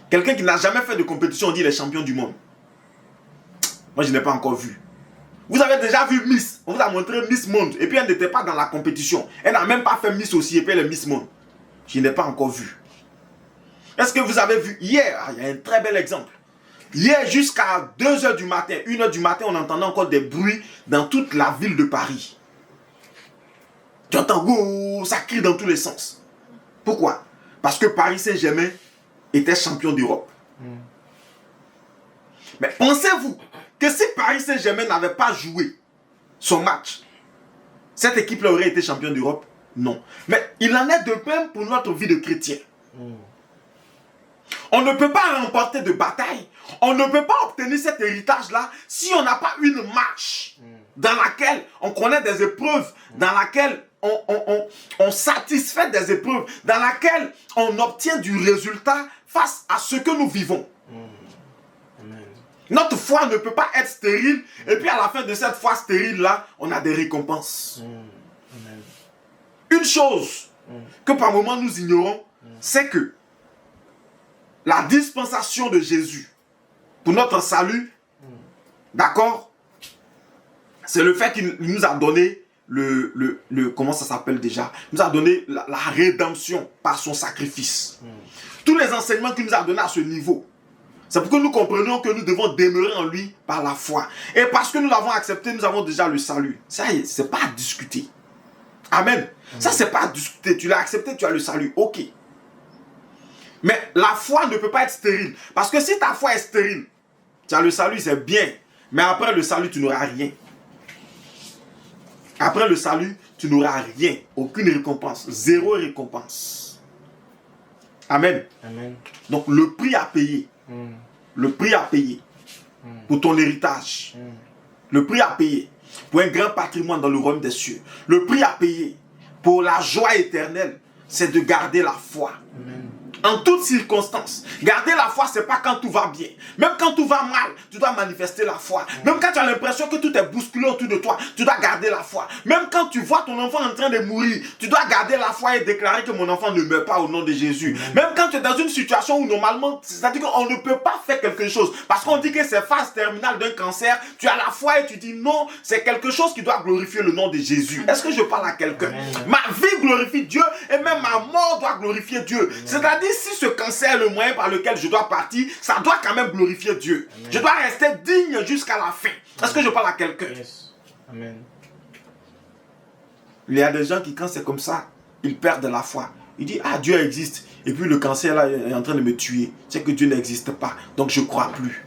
Quelqu'un qui n'a jamais fait de compétition, on dit il est champion du monde. Moi, je n'ai pas encore vu. Vous avez déjà vu Miss. On vous a montré Miss Monde. Et puis, elle n'était pas dans la compétition. Elle n'a même pas fait Miss aussi. Et puis, elle est Miss Monde. Je n'ai pas encore vu. Est-ce que vous avez vu hier? Il y a un très bel exemple. Hier, jusqu'à 2h du matin, 1h du matin, on entendait encore des bruits dans toute la ville de Paris. Tu entends, oh, ça crie dans tous les sens. Pourquoi? Parce que Paris Saint-Germain était champion d'Europe. Mais pensez-vous que si Paris Saint-Germain n'avait pas joué son match, cette équipe-là aurait été champion d'Europe? Non. Mais il en est de même pour notre vie de chrétien. On ne peut pas remporter de bataille. On ne peut pas obtenir cet héritage-là si on n'a pas une marche dans laquelle on connaît des épreuves, dans laquelle on satisfait des épreuves, dans laquelle on obtient du résultat face à ce que nous vivons. Notre foi ne peut pas être stérile et puis à la fin de cette foi stérile-là, on a des récompenses. Une chose que par moments nous ignorons, c'est que la dispensation de Jésus pour notre salut, d'accord, c'est le fait qu'il nous a donné comment ça s'appelle déjà? Il nous a donné la rédemption par son sacrifice. Tous les enseignements qu'il nous a donnés à ce niveau, c'est pour que nous comprenions que nous devons demeurer en lui par la foi. Et parce que nous l'avons accepté, nous avons déjà le salut. Ça, c'est pas à discuter. Amen. Ça, c'est pas à discuter. Tu l'as accepté, tu as le salut. Ok. Mais la foi ne peut pas être stérile. Parce que si ta foi est stérile, tu as le salut, c'est bien. Mais après le salut, tu n'auras rien. Après le salut, tu n'auras rien. Aucune récompense. Zéro récompense. Amen. Amen. Donc le prix à payer. Le prix à payer pour ton héritage. Le prix à payer pour un grand patrimoine dans le royaume des cieux. Le prix à payer pour la joie éternelle, c'est de garder la foi. Amen. En toutes circonstances. Garder la foi, c'est pas quand tout va bien. Même quand tout va mal, tu dois manifester la foi. Même quand tu as l'impression que tout est bousculé autour de toi, tu dois garder la foi. Même quand tu vois ton enfant en train de mourir, tu dois garder la foi et déclarer que mon enfant ne meurt pas au nom de Jésus. Même quand tu es dans une situation où normalement, c'est-à-dire qu'on ne peut pas faire quelque chose. Parce qu'on dit que c'est phase terminale d'un cancer, tu as la foi et tu dis non, c'est quelque chose qui doit glorifier le nom de Jésus. Est-ce que je parle à quelqu'un? Ma vie glorifie Dieu et même ma mort doit glorifier Dieu. C'est-à-dire si ce cancer est le moyen par lequel je dois partir, ça doit quand même glorifier Dieu. Amen. Je dois rester digne jusqu'à la fin. Est-ce que je parle à quelqu'un? Yes. Amen. Il y a des gens qui, quand c'est comme ça, ils perdent la foi. Ils disent, ah, Dieu existe. Et puis le cancer là est en train de me tuer. C'est que Dieu n'existe pas. Donc je ne crois plus.